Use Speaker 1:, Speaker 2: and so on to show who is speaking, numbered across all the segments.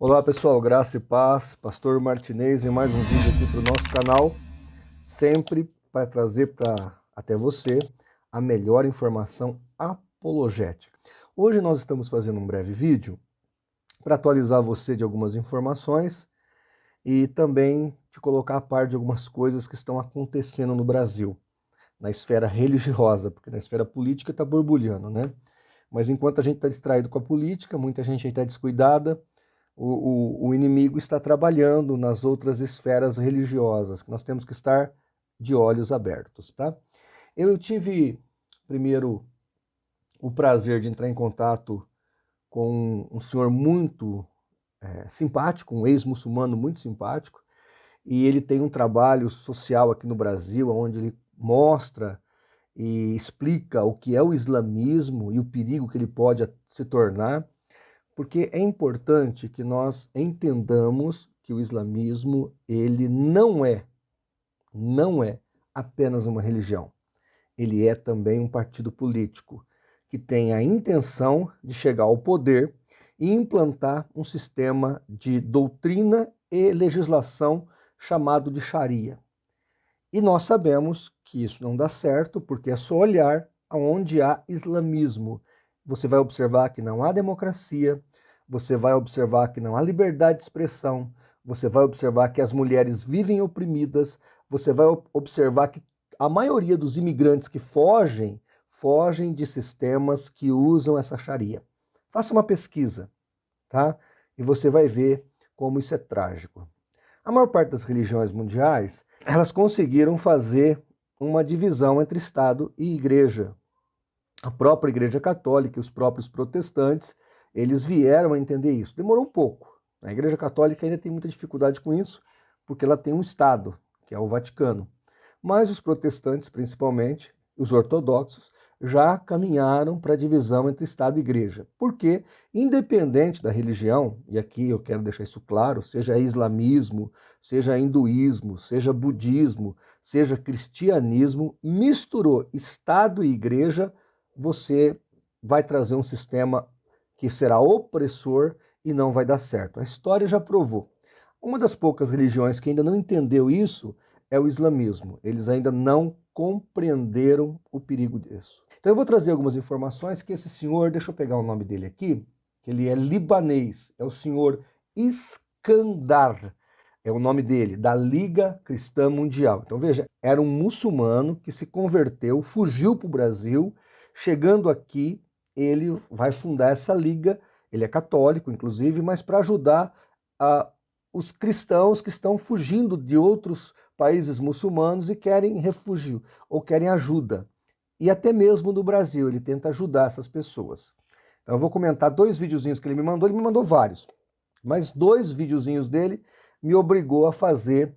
Speaker 1: Olá pessoal, graça e paz, Pastor Martinez em mais um vídeo aqui para o nosso canal, sempre para trazer até você a melhor informação apologética. Hoje nós estamos fazendo um breve vídeo para atualizar você de algumas informações e também te colocar a par de algumas coisas que estão acontecendo no Brasil, na esfera religiosa, porque na esfera política está borbulhando, né? Mas enquanto a gente está distraído com a política, muita gente está descuidada. O inimigo está trabalhando nas outras esferas religiosas, que nós temos que estar de olhos abertos, tá? Eu tive, primeiro, o prazer de entrar em contato com um senhor muito simpático, um ex-muçulmano muito simpático, e ele tem um trabalho social aqui no Brasil, onde ele mostra e explica o que é o islamismo e o perigo que ele pode se tornar, porque é importante que nós entendamos que o islamismo, ele não é apenas uma religião. Ele é também um partido político que tem a intenção de chegar ao poder e implantar um sistema de doutrina e legislação chamado de Sharia. E nós sabemos que isso não dá certo, porque é só olhar aonde há islamismo. Você vai observar que não há democracia, você vai observar que não há liberdade de expressão, você vai observar que as mulheres vivem oprimidas, você vai observar que a maioria dos imigrantes que fogem de sistemas que usam essa Sharia. Faça uma pesquisa, tá? E você vai ver como isso é trágico. A maior parte das religiões mundiais, elas conseguiram fazer uma divisão entre Estado e Igreja. A própria Igreja Católica e os próprios protestantes, eles vieram a entender isso. Demorou um pouco. A Igreja Católica ainda tem muita dificuldade com isso, porque ela tem um Estado, que é o Vaticano. Mas os protestantes, principalmente, os ortodoxos, já caminharam para a divisão entre Estado e Igreja. Porque, independente da religião, e aqui eu quero deixar isso claro, seja islamismo, seja hinduísmo, seja budismo, seja cristianismo, misturou Estado e Igreja, você vai trazer um sistema que será opressor e não vai dar certo. A história já provou. Uma das poucas religiões que ainda não entendeu isso é o islamismo. Eles ainda não compreenderam o perigo disso. Então eu vou trazer algumas informações que esse senhor, deixa eu pegar o nome dele aqui, que ele é libanês, é o senhor Iskandar, é o nome dele, da Liga Cristã Mundial. Então veja, era um muçulmano que se converteu, fugiu para o Brasil, chegando aqui, ele vai fundar essa liga, ele é católico inclusive, mas para ajudar os cristãos que estão fugindo de outros países muçulmanos e querem refúgio ou querem ajuda. E até mesmo no Brasil, ele tenta ajudar essas pessoas. Então eu vou comentar 2 videozinhos que ele me mandou vários, mas 2 videozinhos dele me obrigou a fazer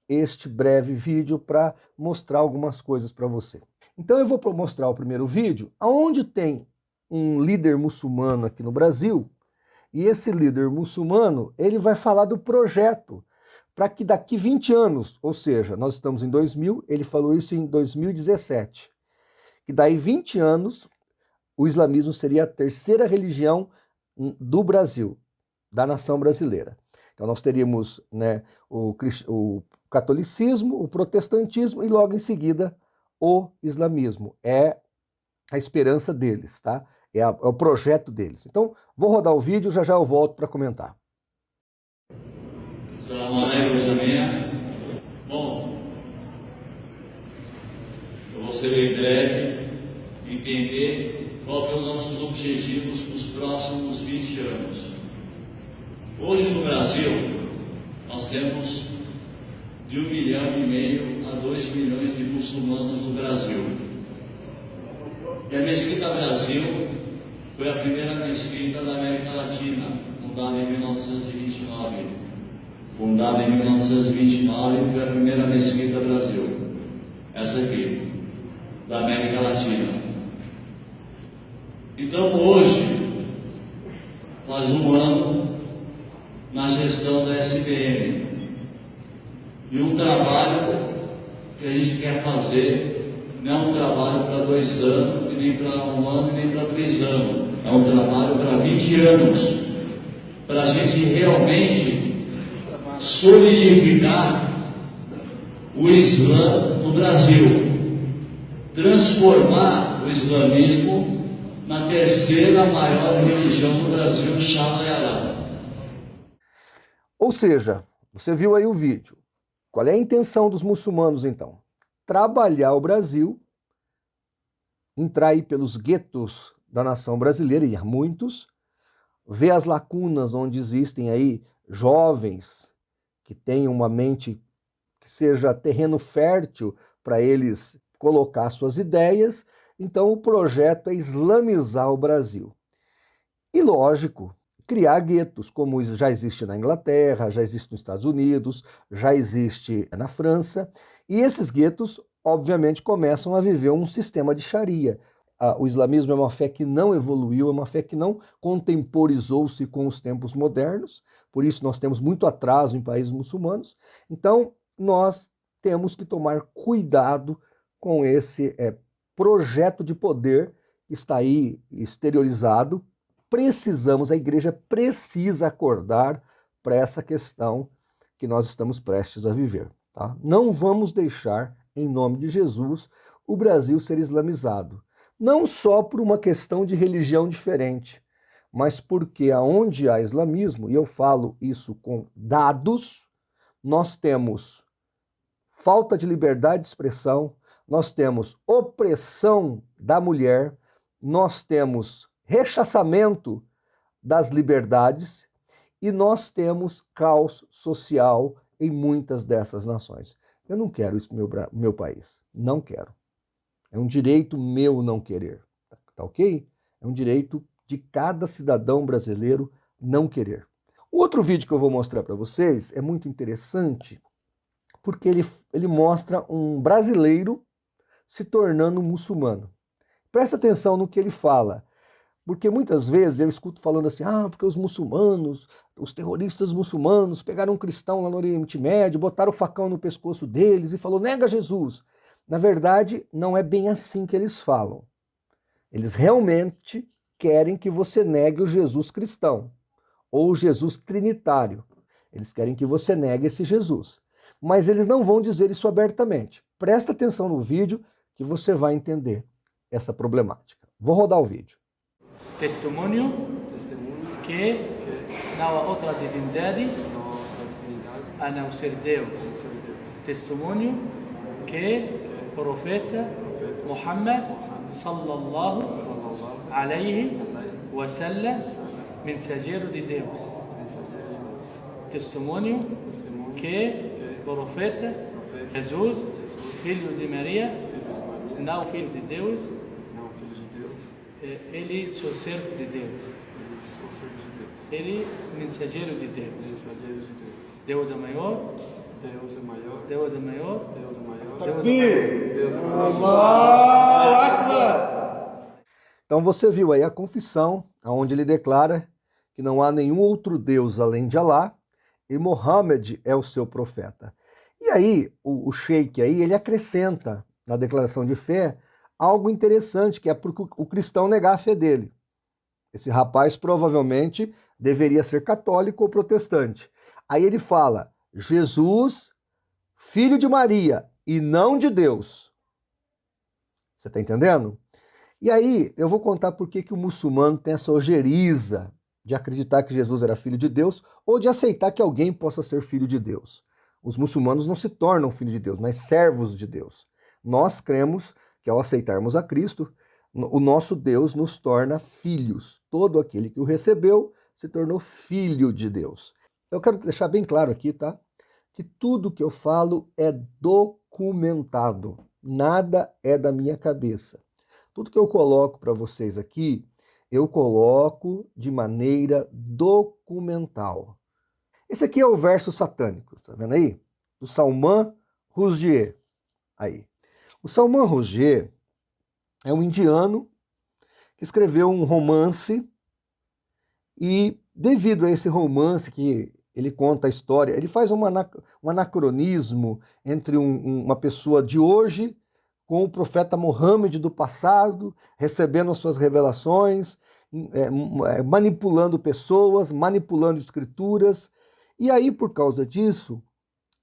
Speaker 1: este breve vídeo para mostrar algumas coisas para você. Então eu vou mostrar o primeiro vídeo, onde tem um líder muçulmano aqui no Brasil, e esse líder muçulmano, ele vai falar do projeto para que daqui 20 anos, ou seja, nós estamos em 2000, ele falou isso em 2017, que daí 20 anos o islamismo seria a terceira religião do Brasil, da nação brasileira. Então nós teríamos, né, o catolicismo, o protestantismo e logo em seguida o islamismo. É a esperança deles, tá? É o projeto deles. Então, vou rodar o vídeo, já eu volto para comentar.
Speaker 2: Bom, eu vou ser bem breve, entender qual que são os nossos objetivos para os próximos 20 anos. Hoje no Brasil, nós temos de 1,5 milhão a 2 milhões de muçulmanos no Brasil. E a Mesquita Brasil foi a primeira mesquita da América Latina, fundada em 1929. Fundada em 1929, foi a primeira mesquita Brasil. Essa aqui, da América Latina. Então hoje, faz um ano, na gestão da SPM, e um trabalho que a gente quer fazer não é um trabalho para 2 anos, e nem para 1 ano, e nem para 3 anos. É um trabalho para 20 anos. para a gente realmente solidificar o Islã no Brasil, transformar o islamismo na terceira maior religião do Brasil, Sharia.
Speaker 1: Ou seja, você viu aí o vídeo. Qual é a intenção dos muçulmanos, então? Trabalhar o Brasil, entrar aí pelos guetos da nação brasileira, e há muitos, ver as lacunas onde existem aí jovens que tenham uma mente que seja terreno fértil para eles colocar suas ideias. Então o projeto é islamizar o Brasil. E lógico, criar guetos, como já existe na Inglaterra, já existe nos Estados Unidos, já existe na França, e esses guetos, obviamente, começam a viver um sistema de Sharia. O islamismo é uma fé que não evoluiu, é uma fé que não contemporizou-se com os tempos modernos, por isso nós temos muito atraso em países muçulmanos. Então, nós temos que tomar cuidado com esse projeto de poder que está aí exteriorizado. A igreja precisa acordar para essa questão que nós estamos prestes a viver. Tá? Não vamos deixar, em nome de Jesus, o Brasil ser islamizado. Não só por uma questão de religião diferente, mas porque aonde há islamismo, e eu falo isso com dados, nós temos falta de liberdade de expressão, nós temos opressão da mulher, nós temos rechaçamento das liberdades e nós temos caos social em muitas dessas nações. Eu não quero isso no meu país, não quero. É um direito meu não querer, tá ok? É um direito de cada cidadão brasileiro não querer. O outro vídeo que eu vou mostrar para vocês é muito interessante porque ele mostra um brasileiro se tornando muçulmano. Presta atenção no que ele fala, porque muitas vezes eu escuto falando assim, porque os muçulmanos, os terroristas muçulmanos pegaram um cristão lá no Oriente Médio, botaram o facão no pescoço deles e falou, nega Jesus. Na verdade, não é bem assim que eles falam. Eles realmente querem que você negue o Jesus cristão, ou o Jesus trinitário. Eles querem que você negue esse Jesus. Mas eles não vão dizer isso abertamente. Presta atenção no vídeo que você vai entender essa problemática. Vou rodar o vídeo.
Speaker 3: Testemunho que não há outra divindade a não ser Deus. Testemunho que o profeta Muhammad sallallahu alaihi wasallam, mensageiro de Deus. Testemunho que o profeta Jesus, filho de Maria, não filho de Deus, ele só servo de Deus. Ele mensageiro de Deus. Deus é maior. Deus é maior. Deus é maior. Deus é maior. Takbir!
Speaker 1: Allahu Akbar! Então você viu aí a confissão, onde ele declara que não há nenhum outro Deus além de Alá e Mohammed é o seu profeta. E aí o sheik aí, ele acrescenta na declaração de fé algo interessante, que é porque o cristão negar a fé dele. Esse rapaz provavelmente deveria ser católico ou protestante. Aí ele fala, Jesus, filho de Maria e não de Deus. Você está entendendo? E aí eu vou contar por que o muçulmano tem essa ojeriza de acreditar que Jesus era filho de Deus ou de aceitar que alguém possa ser filho de Deus. Os muçulmanos não se tornam filhos de Deus, mas servos de Deus. Nós cremos que ao aceitarmos a Cristo, o nosso Deus nos torna filhos. Todo aquele que o recebeu se tornou filho de Deus. Eu quero deixar bem claro aqui, tá? Que tudo que eu falo é documentado. Nada é da minha cabeça. Tudo que eu coloco para vocês aqui, eu coloco de maneira documental. Esse aqui é o verso satânico, tá vendo aí? Do Salman Rushdie. Aí. O Salman Rushdie é um indiano que escreveu um romance e devido a esse romance que ele conta a história, ele faz um anacronismo entre uma pessoa de hoje com o profeta Muhammad do passado, recebendo as suas revelações, manipulando pessoas, manipulando escrituras. E aí, por causa disso,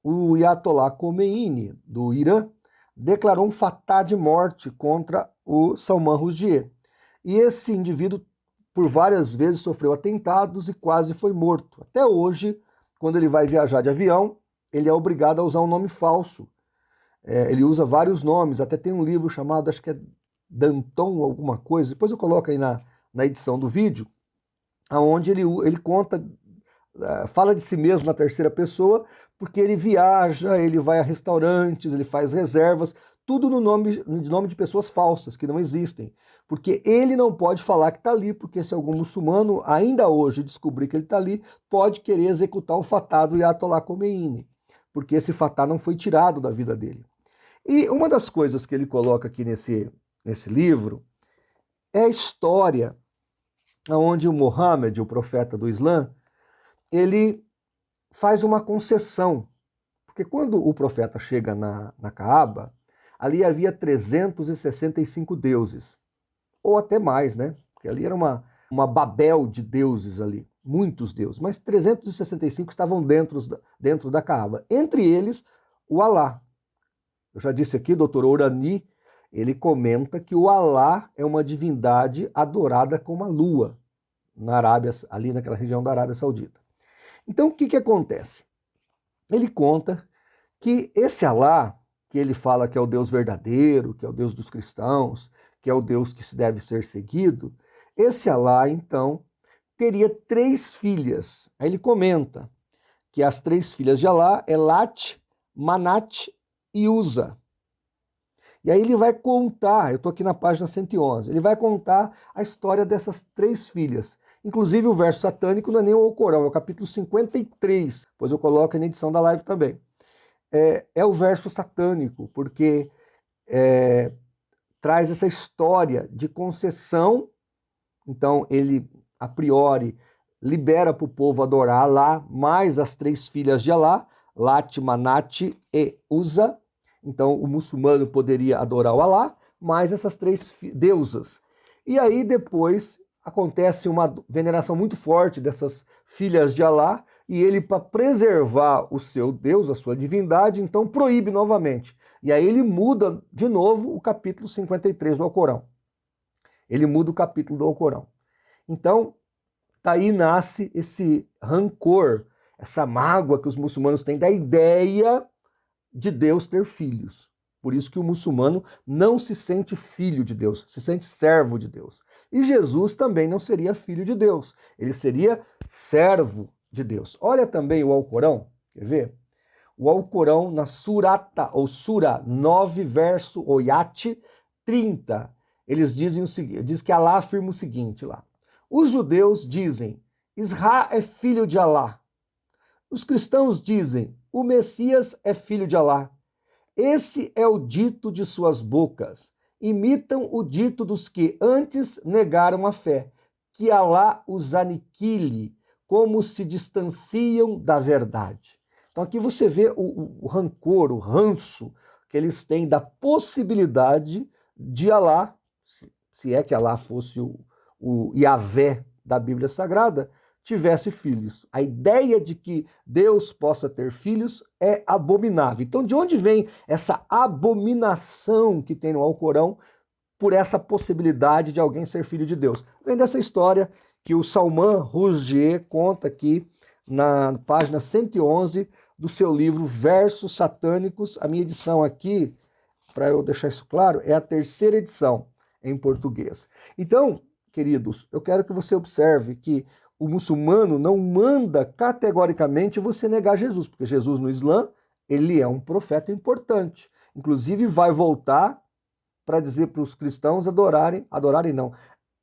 Speaker 1: o Ayatollah Khomeini, do Irã, declarou um fatá de morte contra o Salman Rushdie. E esse indivíduo, por várias vezes, sofreu atentados e quase foi morto. Até hoje, quando ele vai viajar de avião, ele é obrigado a usar um nome falso. Ele usa vários nomes, até tem um livro chamado, acho que é Danton alguma coisa, depois eu coloco aí na edição do vídeo, onde ele conta, fala de si mesmo na terceira pessoa, porque ele viaja, ele vai a restaurantes, ele faz reservas, tudo no nome de pessoas falsas, que não existem. Porque ele não pode falar que está ali, porque se algum muçulmano ainda hoje descobrir que ele está ali, pode querer executar o fatá do Ayatollah Khomeini, porque esse fatá não foi tirado da vida dele. E uma das coisas que ele coloca aqui nesse livro é a história onde o Muhammad, o profeta do Islã, ele faz uma concessão. Porque quando o profeta chega na Kaaba, ali havia 365 deuses, ou até mais, né? Porque ali era uma Babel de deuses ali, muitos deuses, mas 365 estavam dentro da Kaaba. Entre eles, o Alá. Eu já disse aqui, Dr. Orani, ele comenta que o Alá é uma divindade adorada como a lua, na Arábia, ali naquela região da Arábia Saudita. Então, o que acontece? Ele conta que esse Alá, que ele fala que é o Deus verdadeiro, que é o Deus dos cristãos, que é o Deus que se deve ser seguido, esse Alá, então, teria 3 filhas. Aí ele comenta que as 3 filhas de Alá é Lat, Manat e Uza. E aí ele vai contar, eu estou aqui na página 111, ele vai contar a história dessas 3 filhas. Inclusive o verso satânico não é nem o Alcorão, é o capítulo 53, pois eu coloco na edição da live também. É o verso satânico, porque traz essa história de concessão. Então ele, a priori, libera para o povo adorar Alá, mais as 3 filhas de Alá, Lat, Manat e Uza. Então o muçulmano poderia adorar o Alá, mais essas 3 deusas. E aí depois acontece uma veneração muito forte dessas filhas de Alá, e ele, para preservar o seu Deus, a sua divindade, então proíbe novamente. E aí ele muda de novo o capítulo 53 do Alcorão. Ele muda o capítulo do Alcorão. Então, daí nasce esse rancor, essa mágoa que os muçulmanos têm da ideia de Deus ter filhos. Por isso que o muçulmano não se sente filho de Deus, se sente servo de Deus. E Jesus também não seria filho de Deus, ele seria servo de Deus. Olha também o Alcorão, quer ver? O Alcorão na Surata, ou Sura 9, verso Oyat 30, eles dizem o seguinte, diz que Alá afirma o seguinte lá. Os judeus dizem, Isra é filho de Alá. Os cristãos dizem, o Messias é filho de Alá. Esse é o dito de suas bocas. Imitam o dito dos que antes negaram a fé, que Alá os aniquile, como se distanciam da verdade. Então aqui você vê o rancor, o ranço que eles têm da possibilidade de Alá, se é que Alá fosse o Yahvé da Bíblia Sagrada, tivesse filhos. A ideia de que Deus possa ter filhos é abominável. Então, de onde vem essa abominação que tem no Alcorão por essa possibilidade de alguém ser filho de Deus? Vem dessa história que o Salman Rushdie conta aqui na página 111 do seu livro Versos Satânicos. A minha edição aqui, para eu deixar isso claro, é a 3ª edição em português. Então, queridos, eu quero que você observe que o muçulmano não manda categoricamente você negar Jesus, porque Jesus no Islã, ele é um profeta importante. Inclusive vai voltar para dizer para os cristãos adorarem não,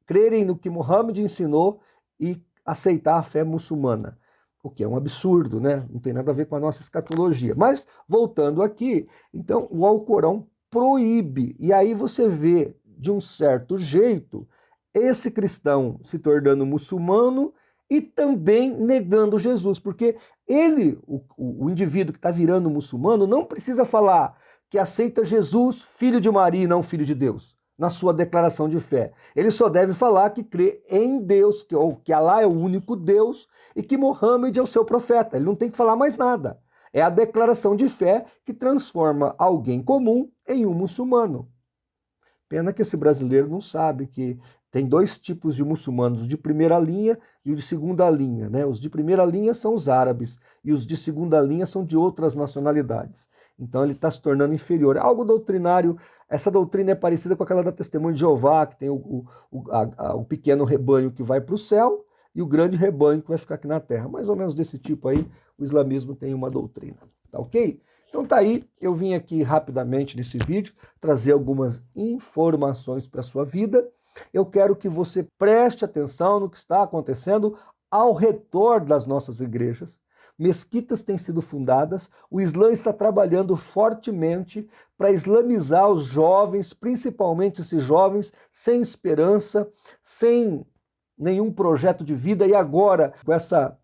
Speaker 1: crerem no que Muhammad ensinou e aceitar a fé muçulmana. O que é um absurdo, né? Não tem nada a ver com a nossa escatologia. Mas, voltando aqui, então o Alcorão proíbe. E aí você vê, de um certo jeito, esse cristão se tornando muçulmano e também negando Jesus, porque ele, o indivíduo que está virando muçulmano, não precisa falar que aceita Jesus, filho de Maria e não filho de Deus. na sua declaração de fé. Ele só deve falar que crê em Deus, que Alá é o único Deus e que Muhammad é o seu profeta. Ele não tem que falar mais nada. É a declaração de fé que transforma alguém comum em um muçulmano. Pena que esse brasileiro não sabe que tem dois tipos de muçulmanos, os de primeira linha e os de segunda linha, né? Os de primeira linha são os árabes e os de segunda linha são de outras nacionalidades. Então ele está se tornando inferior. É algo doutrinário. Essa doutrina é parecida com aquela da Testemunha de Jeová, que tem o pequeno rebanho que vai para o céu e o grande rebanho que vai ficar aqui na terra. Mais ou menos desse tipo aí, o islamismo tem uma doutrina. Tá ok? Então tá aí, eu vim aqui rapidamente nesse vídeo trazer algumas informações para a sua vida. Eu quero que você preste atenção no que está acontecendo ao redor das nossas igrejas. Mesquitas têm sido fundadas, o Islã está trabalhando fortemente para islamizar os jovens, principalmente esses jovens sem esperança, sem nenhum projeto de vida, e agora, com essa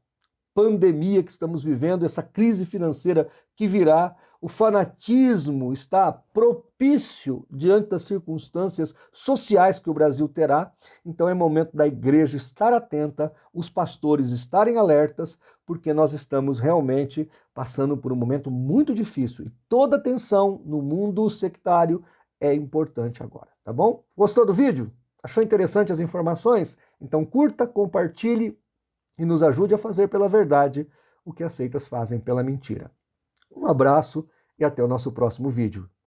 Speaker 1: pandemia que estamos vivendo, essa crise financeira que virá, o fanatismo está propício diante das circunstâncias sociais que o Brasil terá. Então é momento da igreja estar atenta, os pastores estarem alertas, porque nós estamos realmente passando por um momento muito difícil. E toda atenção no mundo sectário é importante agora, tá bom? Gostou do vídeo? Achou interessante as informações? Então curta, compartilhe e nos ajude a fazer pela verdade o que as seitas fazem pela mentira. Um abraço e até o nosso próximo vídeo.